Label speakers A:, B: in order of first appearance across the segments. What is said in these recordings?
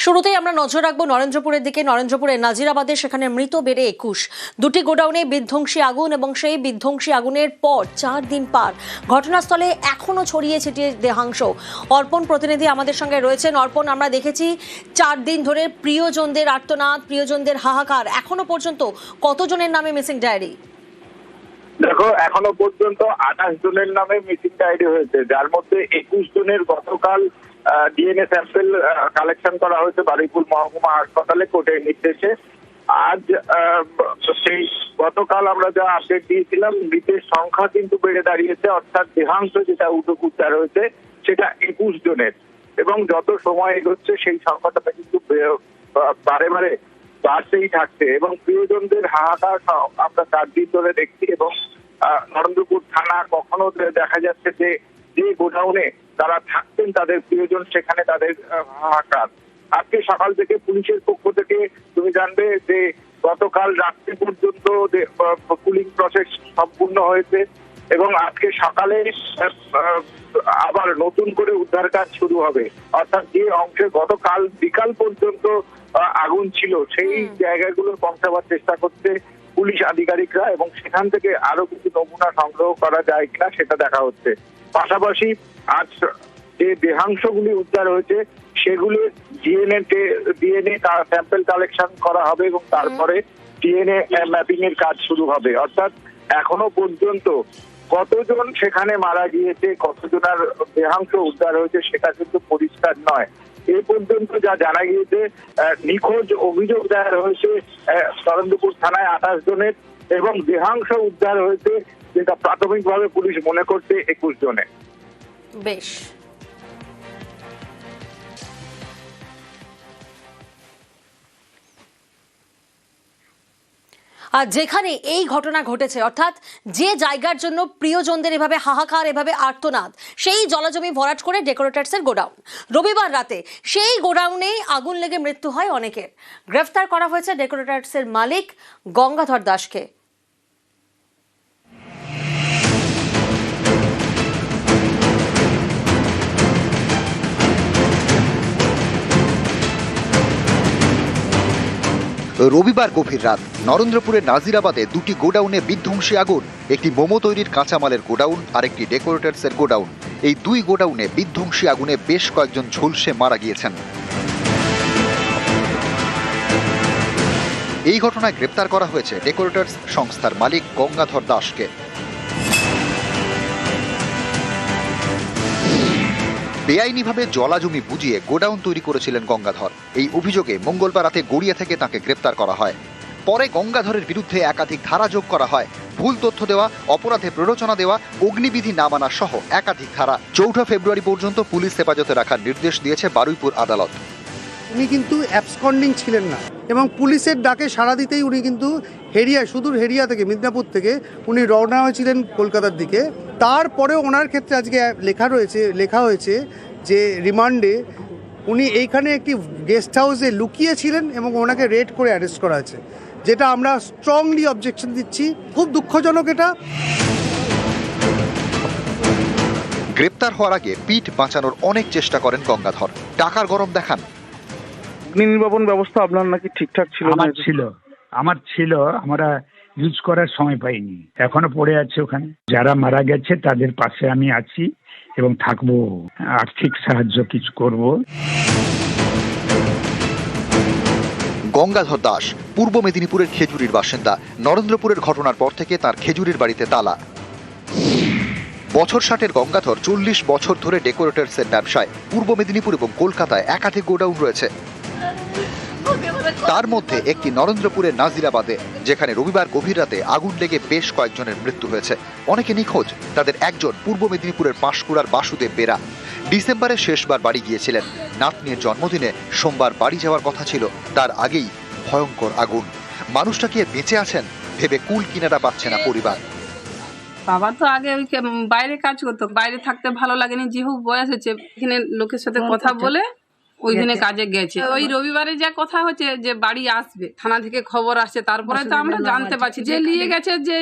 A: শুরুতেই আমরা নজর রাখবো নরেন্দ্রপুরের দিকে। নরেন্দ্রপুরের নাজিরাবাদে সেখানে মৃত বেড়ে 21, দুটি গোডাউনে বিধ্বংসী আগুন এবং সেই বিধ্বংসী আগুনের পর 4 দিন পার, ঘটনাস্থলে এখনো ছড়িয়ে ছিটিয়ে দেহাংশ। অর্পণ প্রতিনিধি আমাদের সঙ্গে রয়েছেন। অর্পণ, আমরা দেখেছি 4 দিন ধরে প্রিয়জনদের আর্তনাদ, প্রিয়জনদের হাহাকার। এখনো পর্যন্ত কতজনের নামে মিসিং ডায়েরি?
B: দেখো, এখনো পর্যন্ত 28 জনের নামে মিসিং ডায়েরি হয়েছে, যার মধ্যে 21 জনের গতকাল ডিএনএ স্যাম্পল কালেকশন করা হয়েছে বারুইপুর মহকুমা হাসপাতালে কোর্টের নির্দেশে। আজ সেই গতকাল আমরা যা আপডেট দিয়েছিলাম, মৃতের সংখ্যা কিন্তু বেড়ে দাঁড়িয়েছে, অর্থাৎ দেহাংশ যেটা উদ্ধার হয়েছে সেটা 21 জনের। এবং যত সময় এগোচ্ছে সেই সংখ্যাটা কিন্তু বারে বারে বাড়তেই থাকছে এবং প্রিয়জনদের হাহাকার আমরা 4 দিন ধরে দেখছি। এবং নরেন্দ্রপুর থানা কখনো দেখা যাচ্ছে যে গোডাউনে তারা থাকতেন তাদের প্রিয়জন, সেখানে তাদের হাহাকার। আজকে সকাল থেকে পুলিশের পক্ষ থেকে তুমি জানবে যে গতকাল রাত্রি পর্যন্ত পুলিং প্রসেস সম্পূর্ণ হয়েছে এবং আজকে সকালে আবার নতুন করে উদ্ধার কাজ শুরু হবে। অর্থাৎ যে অংশে গতকাল বিকাল পর্যন্ত আগুন ছিল সেই জায়গাগুলো পৌঁছাবার চেষ্টা করছে পুলিশ আধিকারিকরা এবং সেখান থেকে আরো কিছু নমুনা সংগ্রহ করা যায় কিনা সেটা দেখা হচ্ছে। পাশাপাশি আজ যে দেহাংশগুলি উদ্ধার হয়েছে সেগুলির ডিএনএ স্যাম্পল কালেকশন করা হবে এবং তারপরে ডিএনএ ম্যাপিং এর কাজ শুরু হবে। অর্থাৎ এখনো পর্যন্ত কতজন সেখানে মারা গিয়েছে, কতজনের দেহাংশ উদ্ধার হয়েছে সেটা কিন্তু পরিষ্কার নয়। এ পর্যন্ত যা জানা গিয়েছে, নিখোঁজ অভিযোগ দায়ের হয়েছে নরেন্দ্রপুর থানায় 28 জনের এবং দেহাংশ উদ্ধার হয়েছে যেটা প্রাথমিকভাবে পুলিশ মনে করছে 21 জনের।
A: বেশ, আর যেখানে এই ঘটনা ঘটেছে, অর্থাৎ যে জায়গার জন্য প্রিয়জনদের এভাবে হাহাকার, এভাবে আর্তনাদ, সেই জলাজমি ভরাট করে ডেকোরেটার্সের গোডাউন। রবিবার রাতে সেই গোডাউনে আগুন লেগে মৃত্যু হয় অনেকের। গ্রেফতার করা হয়েছে ডেকোরেটার্সের মালিক গঙ্গাধর দাসকে।
C: রবিবার গভীর রাত নরেন্দ্রপুরের নাজিরাবাদে দুটি গোডাউনে বিধ্বংসী আগুন। একটি মোমো তৈরির কাঁচামালের গোডাউন আর একটি ডেকোরেটার্সের গোডাউন। এই দুই গোডাউনে বিধ্বংসী আগুনে বেশ কয়েকজন ঝলসে মারা গিয়েছেন। এই ঘটনায় গ্রেপ্তার করা হয়েছে ডেকোরেটার্স সংস্থার মালিক গঙ্গাধর দাসকে। বেআইনিভাবে জলাজমি বুঝিয়ে গোডাউন তৈরি করেছিলেন গঙ্গাধর। এই অভিযোগে মঙ্গলবার রাতে গড়িয়া থেকে তাকে গ্রেপ্তার করা হয়। পরে গঙ্গাধরের বিরুদ্ধে একাধিক ধারা যোগ করা হয়। ভুল তথ্য দেওয়া, অপরাধে প্ররোচনা দেওয়া, অগ্নিবিধি না মানা সহ একাধিক ধারা। 4 ফেব্রুয়ারি পর্যন্ত পুলিশ হেফাজতে রাখার নির্দেশ দিয়েছে বারুইপুর আদালত।
D: উনি কিন্তু অ্যাবসকন্ডিং ছিলেন না এবং পুলিশের ডাকে সাড়া দিতেই উনি কিন্তু সুদূর হেরিয়া থেকে, মিদনাপুর থেকে উনি রওনা হয়েছিলেন কলকাতার দিকে। তারপরেও ওনার ক্ষেত্রে আজকে লেখা হয়েছে যে রিমান্ডে উনি এইখানে একটি গেস্ট হাউসে লুকিয়েছিলেন এবং ওনাকে রেড করে অ্যারেস্ট করা হয়েছে, যেটা আমরা স্ট্রংলি অবজেকশন দিচ্ছি। খুব দুঃখজনক এটা।
C: গ্রেপ্তার হওয়ার আগে পিঠ বাঁচানোর অনেক চেষ্টা করেন গঙ্গাধর। টাকার গরম দেখান।
E: অগ্নি নির্বাপন ব্যবস্থা আপনার নাকি ঠিকঠাক ছিল?
F: আমার ছিল, আমরা ইউজ করার সময় পাইনি, এখনো পড়ে আছে ওখানে। যারা মারা গেছে তাদের পাশে আমি আছি এবং থাকবো, আর্থিক সাহায্য কিছু করব।
C: গঙ্গাধর দাস পূর্ব মেদিনীপুরের খেজুরির বাসিন্দা। নরেন্দ্রপুরের ঘটনার পর থেকে তার খেজুরির বাড়িতে তালা। বছর 60-এর গঙ্গাধর 40 বছর ধরে ডেকোরেটার্সের ব্যবসায়। পূর্ব মেদিনীপুর এবং কলকাতায় একাধিক গোডাউন রয়েছে, তার মধ্যে একটি নরেন্দ্রপুরের নাজিরাবাদে, যেখানে রবিবার গভীর রাতে আগুন লেগে বেশ কয়েকজনের মৃত্যু হয়েছে। অনেকে নিখোঁজ, তাদের একজন পূর্ব মেদিনীপুরের পাঁশকুড়ার বাসুদেব বেরা। ডিসেম্বরে শেষবার বাড়ি গিয়েছিলেন। নাতনির জন্মদিনে সোমবার বাড়ি যাওয়ার কথা ছিল, তার আগেই ভয়ঙ্কর আগুন। মানুষটা কি বেঁচে আছেন ভেবে কুল কিনারা পাচ্ছে না পরিবার।
G: বাবা তো আগে ওই বাইরে কাজ করতো, বাইরে থাকতে ভালো লাগেনি, যেহেতু বয়স হচ্ছে, এখানে লোকের সাথে কথা বলে ওই দিনে কাজে গেছে। ওই রবিবারে যা কথা হচ্ছে যে বাড়ি আসবে, থানা থেকে খবর আসছে, তারপরে তো আমরা জানতে পারছি যে নিয়ে গেছে, যে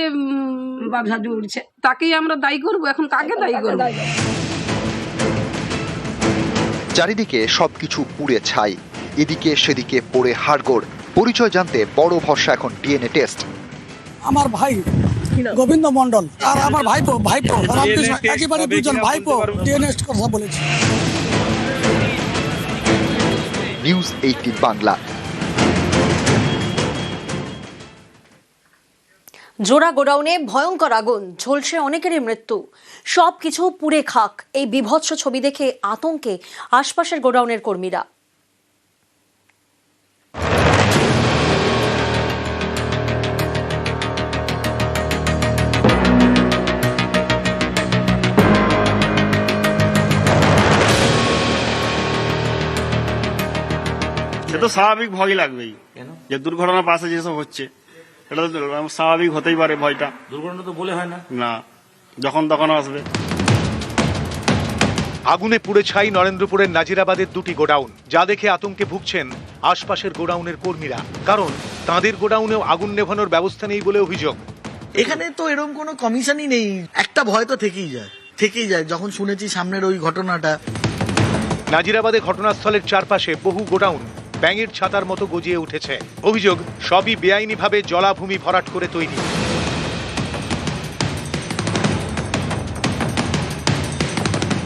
G: তাকেই আমরা দায়ী করবো। এখন কাকে দায়ী করবো?
C: চারিদিকে সবকিছু পুড়ে ছাই। এদিকে সেদিকে পড়ে হাড়গোড়। পরিচয় জানতে বড় ভরসা এখন ডিএনএ টেস্ট।
H: আমার ভাই গোবিন্দ মন্ডল আর আমার ভাইপো রামকৃষ্ণ, একেবারে দুজন ভাইপো ডিএনএ কথা বলেছে।
C: নিউজ 18 বাংলা।
A: জোড়া গোডাউনে ভয়ঙ্কর আগুন, ঝলসে অনেকেরই মৃত্যু। সবকিছু পুড়ে খাক। এই বিভৎস ছবি দেখে আতঙ্কে আশপাশের গোডাউনের কর্মীরা।
I: সে তো স্বাভাবিক ভয় লাগবেই, যে দুর্ঘটনার পাশে যেসব হচ্ছে সেটা তো স্বাভাবিক হতেই পারে। ভয়টা
J: দুর্ঘটনা তো বলে হয় না,
I: না যখন তখন আসবে।
K: আগুনে পুড়ে ছাই নরেন্দ্রপুরের নাজিরাবাদের দুটি গোডাউন, যা দেখে আতঙ্কে ভুগছেন আশপাশের গোডাউনের কর্মীরা। কারণ তাদের গোডাউনেও আগুন নেভানোর ব্যবস্থা নেই বলে অভিযোগ।
L: এখানে তো এরকম কোনো কমিশনই নেই, একটা ভয় তো থেকেই যায় যখন শুনেছি সামনের ওই ঘটনাটা।
K: নাজিরাবাদে ঘটনাস্থলের চারপাশে বহু গোডাউন ব্যাঙের ছাতার মতো গজিয়ে উঠেছে। অভিযোগ সবই বেআইনিভাবে জলাভূমি ভরাট করে তৈরি।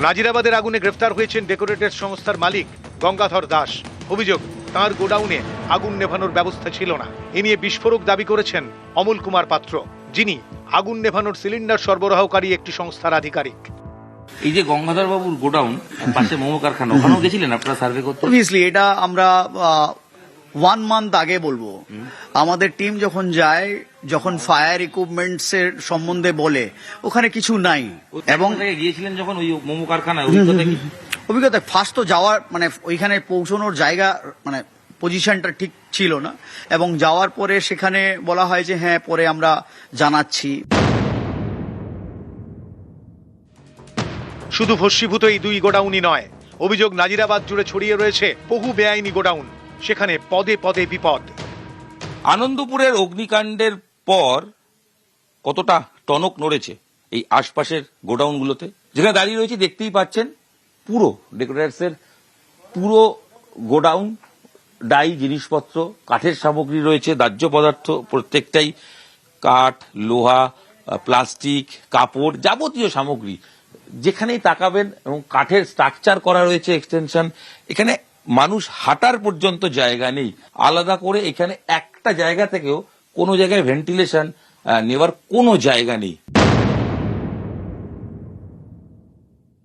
K: নাজিরাবাদের আগুনে গ্রেফতার হয়েছেন ডেকোরেটর সংস্থার মালিক গঙ্গাধর দাস। অভিযোগ তাঁর গোডাউনে আগুন নেভানোর ব্যবস্থা ছিল না। এ নিয়ে বিস্ফোরক দাবি করেছেন অমল কুমার পাত্র, যিনি আগুন নেভানোর সিলিন্ডার সরবরাহকারী একটি সংস্থার আধিকারিক।
J: এই যে গঙ্গাধর বাবুর গোডাউন পাশে মোমো কারখানা, ওখানেও গেছিলেন আপনারা সার্ভে করতে?
L: অবভিয়াসলি এটা আমরা 1 মান্থ আগে বলবো। আমাদের টিম যখন যায়, যখন ফায়ার ইকুইপমেন্টস এর সম্বন্ধে বলে, ওখানে কিছু নাই। এবং
J: গিয়েছিলেন যখন ওই মোমো কারখানায়,
L: অভিজ্ঞতা ফার্স্ট তো যাওয়ার মানে ওইখানে পৌঁছানোর জায়গা মানে পজিশনটা ঠিক ছিল না, এবং যাওয়ার পরে সেখানে বলা হয় যে হ্যাঁ পরে আমরা জানাচ্ছি।
K: শুধু ভস্মীভূত এই দুই গোডাউনই নয়, অভিযোগ নাজিরাবাদ জুড়ে ছড়িয়ে রয়েছে বহু বেআইনি গোডাউন, সেখানে পদে পদে বিপদ।
J: আনন্দপুরের অগ্নিকাণ্ডের পর কতটা টনক নড়েছে এই আশপাশের গোডাউনগুলোতে। যেখানে দাঁড়িয়ে রয়েছে দেখতেই পাচ্ছেন পুরো ডেকোরেটরসের পুরো গোডাউন, ডাই জিনিসপত্র, কাঠের সামগ্রী রয়েছে, দাহ্য পদার্থ প্রত্যেকটাই কাঠ, লোহা, প্লাস্টিক, কাপড়, যাবতীয় সামগ্রী যেখানেই তাকাবেন, এবং কাঠের স্ট্রাকচার করা রয়েছে এক্সটেনশন। এখানে মানুষ হাঁটার পর্যন্ত জায়গা নেই। আলাদা করে এখানে একটা জায়গা থেকেও কোনো জায়গায় ভেন্টিলেশন নেওয়ার কোনো জায়গা নেই।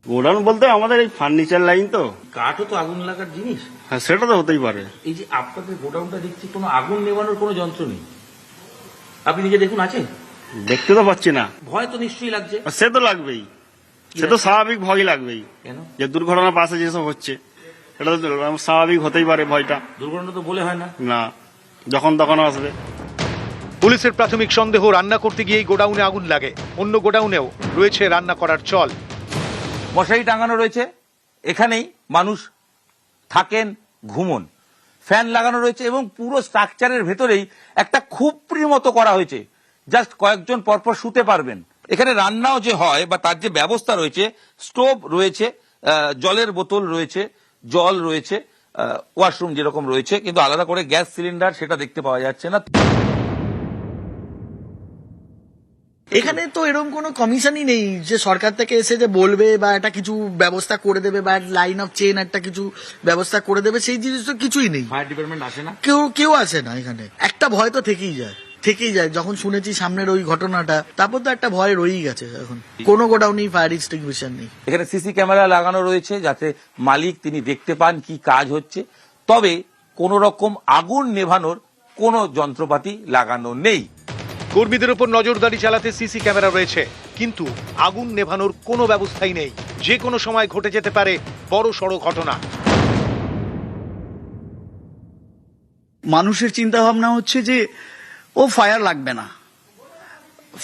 I: গোডাউন বলতে আমাদের এই ফার্নিচার লাইন, তো
J: কাঠও তো আগুন লাগার জিনিস।
I: হ্যাঁ, সেটা তো হতেই পারে।
J: এই যে আপনাদের গোডাউনটা দেখছি কোনো আগুন নেভানোর কোনো যন্ত্র নেই, আপনি নিজে দেখুন আছে?
I: দেখতে তো পাচ্ছি না।
J: ভয় তো নিশ্চয়ই লাগছে।
I: সে তো লাগবেই, সে তো স্বাভাবিক ভয় লাগবেই।
J: কেন?
I: যে দুর্ঘটনার পাশে যেসব হচ্ছে সেটা তো স্বাভাবিক হতেই পারে। ভয়টা
J: দুর্ঘটনা তো বলে হয় না,
I: না যখন তখন আসবে।
K: পুলিশের প্রাথমিক সন্দেহ, রান্না করতে গিয়েই গোডাউনে আগুন লাগে। অন্য গোডাউনেও রয়েছে রান্না করার চল।
J: মশারি টাঙানো রয়েছে, এখানেই মানুষ থাকেন, ঘুমন। ফ্যান লাগানো রয়েছে এবং পুরো স্ট্রাকচারের ভেতরেই একটা খুপড়ির মতো করা হয়েছে, জাস্ট কয়েকজন পরপর শুতে পারবেন। এখানে রান্নাও যে হয় বা তার যে ব্যবস্থা রয়েছে, স্টোভ রয়েছে, জলের বোতল রয়েছে, জল রয়েছে, ওয়াশরুম যেরকম রয়েছে, কিন্তু আলাদা করে গ্যাস সিলিন্ডার সেটা দেখতে পাওয়া যাচ্ছে না।
L: এখানে তো এরকম কোনো কমিশনই নেই যে সরকার থেকে এসে যে বলবে বা একটা কিছু ব্যবস্থা করে দেবে বা লাইন অফ চেইন একটা কিছু ব্যবস্থা করে দেবে, সেই জিনিস তো কিছুই নেই।
J: ফায়ার ডিপার্টমেন্ট আসে না,
L: কেউ আসে না এখানে। একটা ভয় তো থেকেই যায় যখন শুনেছি সামনের ওই ঘটনাটা, তারপর তো একটা ভয় রয়েই গেছে। এখন কোনো গোডাউনেই ফায়ার এক্সটিংগুইশার নেই।
J: এখানে সিসি ক্যামেরা লাগানো রয়েছে যাতে মালিক তিনি দেখতে পান কি কাজ হচ্ছে, তবে কোন রকম আগুন নেভানোর কোনো যন্ত্রপাতি লাগানো নেই।
K: কর্মীদের উপর নজরদারি চালাতে সিসি ক্যামেরা রয়েছে, কিন্তু আগুন নেভানোর কোনো ব্যবস্থাই নেই। যে কোনো সময় ঘটে যেতে পারে বড় সড় ঘটনা।
L: মানুষের চিন্তা ভাবনা হচ্ছে যে ও ফায়ার লাগবে না,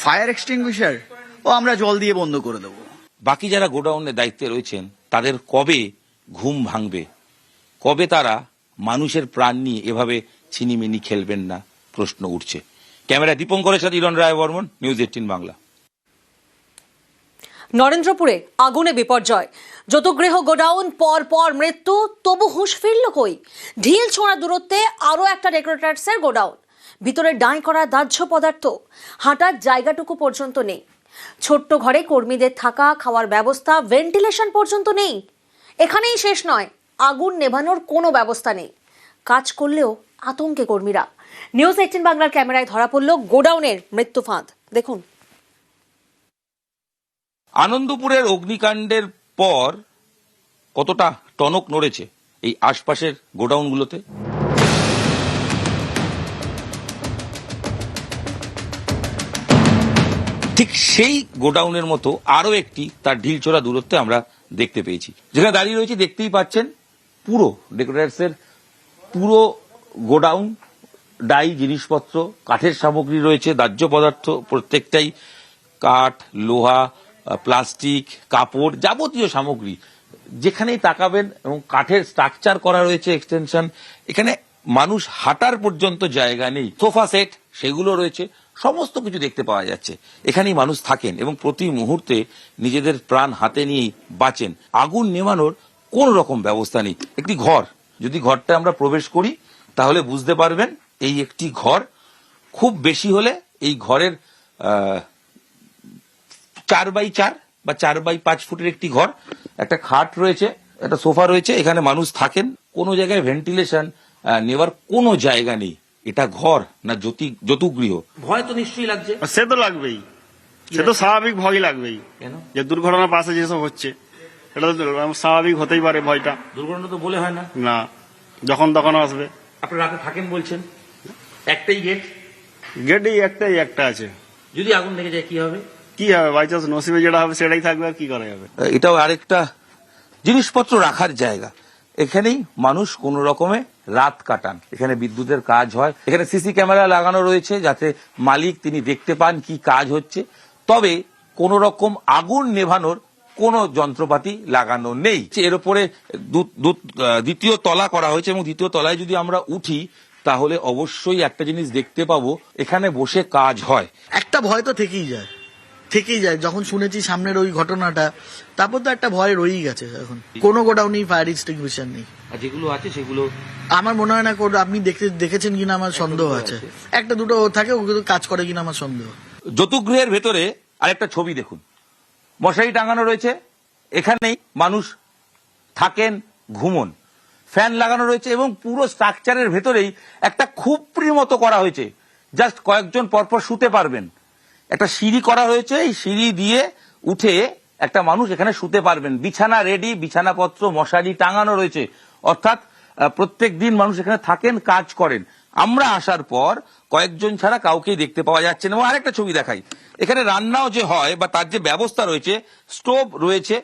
L: ফায়ার এক্সটিংগুইশার ও আমরা জল দিয়ে বন্ধ করে দেবো।
J: বাকি যারা গোডাউনের দায়িত্বে রয়েছেন তাদের কবে ঘুম ভাঙবে, কবে তারা মানুষের প্রাণ নিয়ে এভাবে ছিনিমিনি খেলবেন না, প্রশ্ন উঠছে। ক্যামেরা দীপঙ্করের সাথে ইরন রায় বর্মন, নিউজ 18 বাংলা।
A: নরেন্দ্রপুরে আগুনে বিপর্যয়, যতগৃহ গোডাউন, পর পর মৃত্যু, তবু হুঁশ ফিরল কই? ঢিল ছোঁড়া দূরত্বে আরও একটা ডেকোরেটার্সের গোডাউন, ভিতরে ডাঁই করা দাহ্য পদার্থ, হাঁটার জায়গাটুকু পর্যন্ত নেই। ছোট্ট ঘরে কর্মীদের থাকা, খাওয়ার ব্যবস্থা, ভেন্টিলেশন পর্যন্ত নেই। এখানেই শেষ নয়, আগুন নেভানোর কোনো ব্যবস্থা নেই। কাজ করলেও আতঙ্কে কর্মীরা। নিউজ 18 বাংলার ক্যামেরায় ধরা পড়ল গোডাউনের মৃত্যু ফাঁদ, দেখুন।
J: আনন্দপুরের অগ্নিকাণ্ডের পর কতটা টনক নড়েছে এই আশপাশের গোডাউনগুলোতে। ঠিক সেই গোডাউনের মতো আরো একটি তার ঢিলছোড়া দূরত্বে আমরা দেখতে পেয়েছি। যেখানে দাঁড়িয়ে রয়েছে দেখতেই পাচ্ছেন, পুরো ডেকোরেটরসের পুরো গোডাউন, ডাই জিনিসপত্র, কাঠের সামগ্রী রয়েছে, দাহ্য পদার্থ, প্রত্যেকটাই কাঠ, লোহা, প্লাস্টিক, কাপড়, যাবতীয় সামগ্রী যেখানেই তাকাবেন, এবং কাঠের স্ট্রাকচার করা রয়েছে, এক্সটেনশন। এখানে মানুষ হাঁটার পর্যন্ত জায়গা নেই। সোফা সেট সেগুলো রয়েছে, সমস্ত কিছু দেখতে পাওয়া যাচ্ছে। এখানেই মানুষ থাকেন এবং প্রতি মুহূর্তে নিজেদের প্রাণ হাতে নিয়েই বাঁচেন। আগুন নেভানোর কোন রকম ব্যবস্থা নেই। একটি ঘর, যদি ঘরটা আমরা প্রবেশ করি তাহলে বুঝতে পারবেন, এই একটি ঘর, খুব বেশি হলে এই ঘরের 4x4 বা 4x5 ফুটের একটি ঘর। একটা খাট রয়েছে, একটা সোফা রয়েছে, এখানে মানুষ থাকেন। কোনো জায়গায় ভেন্টিলেশন নেওয়ার কোনো জায়গা নেই। এটা ঘর না যতুগৃহ? ভয় তো নিশ্চয়ই লাগছে।
I: সে তো লাগবেই, সে তো স্বাভাবিক ভয় লাগবেই।
J: কেন?
I: যে দুর্ঘটনার পাশে যেসব হচ্ছে, এটা তো স্বাভাবিক হতেই পারে ভয়টা।
J: দুর্ঘটনা তো বলে হয় না,
I: না, যখন তখন আসবে।
J: আপনি রাতে থাকেন বলছেন, একটাই গেট,
I: গেটেই একটা আছে।
J: যদি আগুন লেগে যায় কি হবে?
I: কি হবে, বাই চান্স নসিবে যেটা হবে সেটাই থাকবে, আর কি করা যাবে।
J: এটাও আরেকটা জিনিসপত্র রাখার জায়গা। এখানেই মানুষ কোন রকমে রাত কাটান। এখানে বিদ্যুতের কাজ হয়, এখানে সিসি ক্যামেরা লাগানো রয়েছে যাতে মালিক তিনি দেখতে পান কি কাজ হচ্ছে। তবে কোন রকম আগুন নেভানোর কোনো যন্ত্রপাতি লাগানো নেই। এর উপরে দ্বিতীয় তলা করা হয়েছে, এবং দ্বিতীয় তলায় যদি আমরা উঠি তাহলে অবশ্যই একটা জিনিস দেখতে পাবো, এখানে বসে কাজ হয়।
M: একটা ভয় তো থেকেই যায় যখন শুনেছি সামনের ওই ঘটনাটা, তারপর তো একটা ভয় রয়েই গেছে। এখন কোনো গোডাউনেই ফায়ার এক্সটিংগুইশার নেই,
J: আর যেগুলো আছে সেগুলো
M: আমার মনে হয় না আপনি দেখেছেন কিনা আমার সন্দেহ আছে। একটা দুটো থাকে, ওগুলো কাজ করে কিনা আমার সন্দেহ।
J: যতুগৃহের ভেতরে আরেকটা ছবি দেখুন, মশারি টাঙানো রয়েছে, এখানেই মানুষ থাকেন, ঘুমন, ফ্যান লাগানো রয়েছে, এবং পুরো স্ট্রাকচারের ভেতরেই একটা খুপড়ির মতো করা হয়েছে, জাস্ট কয়েকজন পরপর শুতে পারবেন। একটা সিঁড়ি করা হয়েছে, এই সিঁড়ি দিয়ে উঠে একটা মানুষ এখানে শুতে পারবেন। বিছানা রেডি, বিছানাপত্র, মশারি টাঙানো রয়েছে। অর্থাৎ প্রত্যেক দিন মানুষ এখানে থাকেন, কাজ করেন। আমরা আসার পর কয়েকজন ছাড়া কাউকেই দেখতে পাওয়া যাচ্ছে না। এবং আরেকটা ছবি দেখাই, এখানে রান্নাও যে হয় বা তার যে ব্যবস্থা রয়েছে, স্টোভ রয়েছে,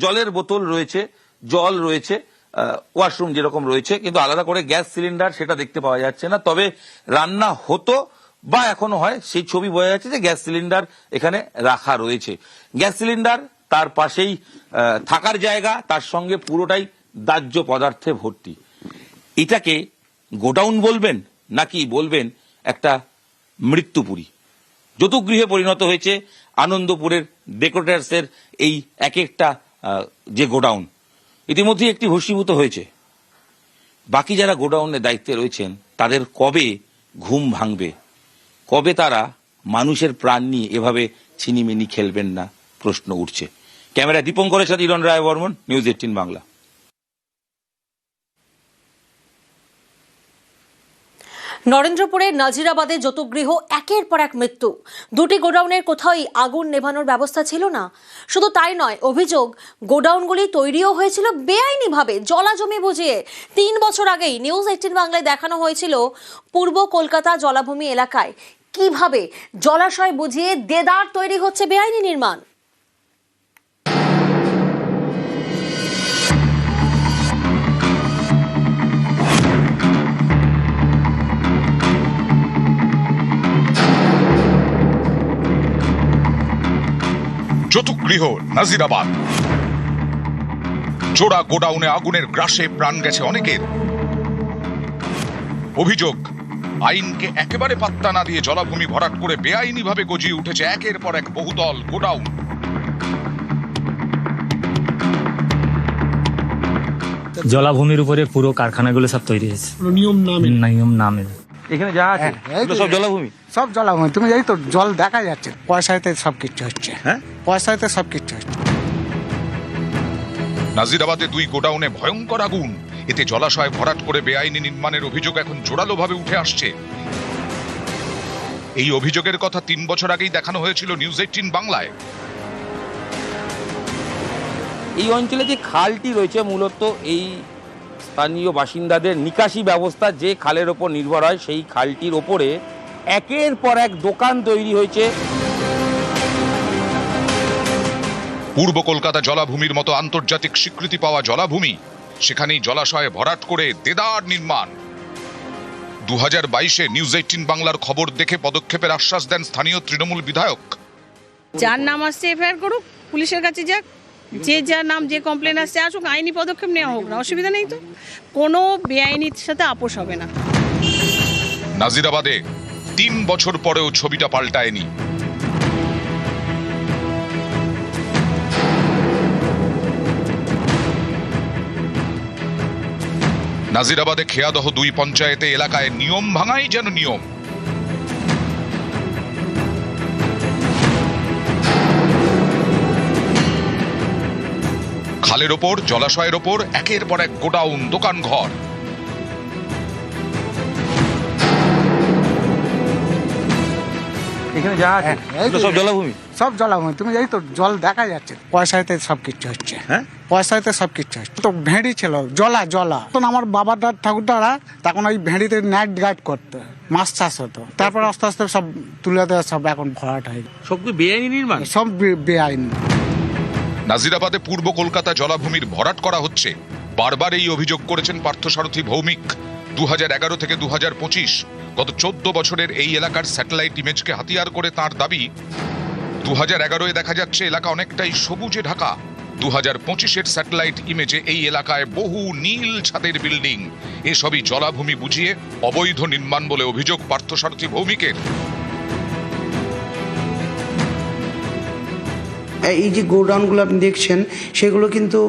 J: জলের বোতল রয়েছে, জল রয়েছে, ওয়াশরুম যেরকম রয়েছে, কিন্তু আলাদা করে গ্যাস সিলিন্ডার সেটা দেখতে পাওয়া যাচ্ছে না। তবে রান্না হতো বা এখনো হয়, সেই ছবি বোঝা যাচ্ছে যে গ্যাস সিলিন্ডার এখানে রাখা রয়েছে। গ্যাস সিলিন্ডার, তার পাশেই থাকার জায়গা, তার সঙ্গে পুরোটাই দাহ্য পদার্থে ভর্তি। এটাকে গোডাউন বলবেন নাকি বলবেন একটা মৃত্যুপুরী? যতুগৃহে পরিণত হয়েছে আনন্দপুরের ডেকোরেটার্সের এই এক একটা যে গোডাউন। ইতিমধ্যে একটি ভস্মীভূত হয়েছে। বাকি যারা গোডাউনের দায়িত্বে রয়েছেন তাদের কবে ঘুম ভাঙবে? কবে তারা মানুষের প্রাণ নিয়ে এভাবে ছিনিমিনি খেলবেন না, প্রশ্ন উঠছে। ক্যামেরা দীপঙ্করের সাথে ইরন রায় বর্মন, নিউজ 18 বাংলা।
A: নরেন্দ্রপুরের নাজিরাবাদে যতুগৃহ একের পর এক মৃত্যু। দুটি গোডাউনের কোথাওই আগুন নেভানোর ব্যবস্থা ছিল না। শুধু তাই নয়, অভিযোগ গোডাউনগুলি তৈরিও হয়েছিল বেআইনিভাবে, জলাজমি বুঝিয়ে। 3 বছর আগেই নিউজ 18 বাংলায় দেখানো হয়েছিল পূর্ব কলকাতা জলাভূমি এলাকায় কিভাবে জলাশয় বুঝিয়ে দেদার তৈরি হচ্ছে বেআইনি নির্মাণ।
N: যতুগৃহ নাজিরাবাদ, জোড়া গোডাউনে আগুনের গ্রাসে প্রাণ গেছে অনেকের। অভিযোগ, আইনকে একেবারে পাত্তা না দিয়ে জলাভূমি ভরাট করে বেআইনিভাবে গজিয়ে উঠেছে একের পর এক বহুতল গোডাউন।
O: জলাভূমির উপরে পুরো কারখানাগুলো সব তৈরি হয়েছে নিয়ম নামে।
J: এখানে যা আছে এগুলো সব জলাভূমি।
H: সব জলাভূমি, তুমি জানি তো জল দেখা যাচ্ছে, পয়সাতে সব কিছু হচ্ছে।
J: হ্যাঁ,
H: পয়সাতে সব কিছু হচ্ছে।
N: নাজিরাবাদে 2 গোডাউনে ভয়ঙ্কর আগুন, এতে জলাশয় ভরাট করে বেআইনি নির্মাণের অভিযোগ এখন জোরালোভাবে উঠে আসছে। এই অভিযোগের কথা 3 বছর আগেই দেখানো হয়েছিল নিউজ 18 বাংলায়।
J: এই অঞ্চলে যে খালটি রয়েছে মূলত এই স্থানীয় বাসিন্দাদের নিকাশি ব্যবস্থা যে খালের ওপর নির্ভর হয়, সেই খালটির ওপরে একের পর এক দোকান তৈরি হয়েছে।
N: পূর্ব কলকাতা জলাভূমির মতো আন্তর্জাতিক স্বীকৃতি পাওয়া জলাভূমি, সেখানেই জলাশয়ে ভরাট করে দেদার নির্মাণ। 2022-এ নিউজ 18 বাংলার খবর দেখে পদক্ষেপের আশ্বাস দেন স্থানীয় তৃণমূল বিধায়ক।
G: যার নাম আসছে এফআইআর করুক, পুলিশের কাছে যাক, যে যার নাম যে কমপ্লেন আসছে আসুক, আইনি পদক্ষেপ নেওয়া হোক না, অসুবিধা নেই তো। কোনো বেআইনির সাথে আপোষ হবে না।
N: নাজিরাবাদে 3 বছর পরেও ছবিটা পাল্টায়নি। নাজিরাবাদে খেয়াদহ 2 পঞ্চায়েতে এলাকায় নিয়ম ভাঙাই যেন নিয়ম। খালের ওপর, জলাশয়ের ওপর একের পর এক গোডাউন, দোকান ঘর।
J: এখানে যা আছে এগুলো সব জলাভূমি।
H: সব জলাভূমি, তুমি জানি তো জল দেখা যাচ্ছে, পয়সাতে সব কিছু হচ্ছে।
J: হ্যাঁ,
H: পয়সাতে সব কিছু হচ্ছে। তো ভেড়ি ছিল, জলা। তখন আমার বাবার ঠাকুরদারা তখন ওই ভেড়িতে নাইট গার্ড করতো, মাছ চাষ হতো। তারপর আস্তে আস্তে সব তুলে দেওয়া, সব এখন ভরাট হয়ে গেছে।
J: সব বেআইনি নির্মাণ,
H: সব বেআইনি।
N: নাজিরাবাদে পূর্ব কলকাতা জলাভূমির ভরাট করা হচ্ছে। বারবার এই অভিযোগ করেছেন পার্থসারথী ভৌমিক। 2011 থেকে 2025 গত 14 বছরের এই এলাকার স্যাটেলাইট ইমেজকে হাতিয়ার করে তার দাবি, 2011-এ দেখা যাচ্ছে এলাকা অনেকটাই সবুজে ঢাকা। 2025-এর স্যাটেলাইট ইমেজে এই এলাকায় বহু নীল ছাদের বিল্ডিং। এসবই জলাভূমি বুঝিয়ে অবৈধ নির্মাণ বলে অভিযোগ পার্থসারথী ভৌমিকের।
P: এই যে গোডাউনগুলো আপনি দেখছেন, সেগুলো কিন্তু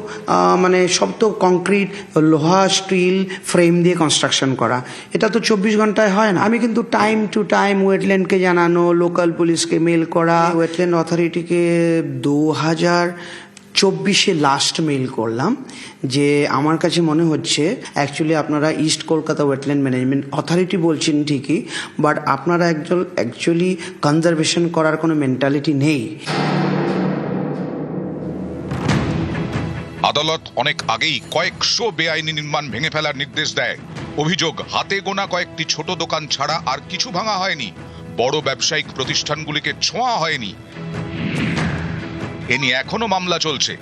P: মানে সব তো কংক্রিট, লোহা, স্টিল ফ্রেম দিয়ে কনস্ট্রাকশন করা। এটা তো 24 ঘন্টায় হয় না। আমি কিন্তু টাইম টু টাইম ওয়েটল্যান্ডকে জানানো, লোকাল পুলিশকে মেল করা, ওয়েটল্যান্ড অথরিটিকে 2024-এ লাস্ট মেল করলাম যে আমার কাছে মনে হচ্ছে অ্যাকচুয়ালি আপনারা east Kolkata wetland management authority বলছেন ঠিকই, বাট আপনারা অ্যাকচুয়ালি কনজারভেশন করার কোনো মেন্টালিটি নেই।
N: আদালত অনেক আগেই কয়েকশো বেআইনি নির্মাণ ভেঙে ফেলার নির্দেশ দেয়। অভিযোগ, হাতে গোনা কয়েকটি ছোট দোকান ছাড়া আর কিছু ভাঙা হয়নি, বড় ব্যবসায়িক প্রতিষ্ঠানগুলিকে ছোঁয়া হয়নি। এ নিয়ে এখনো মামলা চলছে।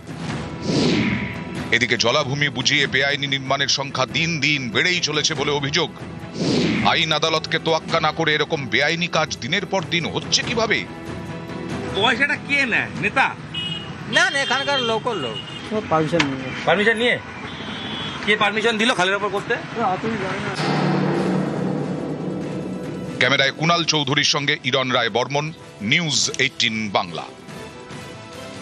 N: এদিকে জলাভূমি বুঝিয়ে বেআইনি নির্মাণের সংখ্যা দিন দিন বেড়েই চলেছে বলে অভিযোগ। আইন আদালতকে তোয়াক্কা না করে এরকম বেআইনি কাজ দিনের পর দিন হচ্ছে কিভাবে?
J: পয়সাটা কে নেয়? নেতা? না, এখানকার লোকাল লোক। পারমিশন নিয়ে কে পারমিশন দিল খালের ওপর করতে?
N: ক্যামেরায় কুণাল চৌধুরীর সঙ্গে ইরন রায় বর্মন, নিউজ 18 বাংলা।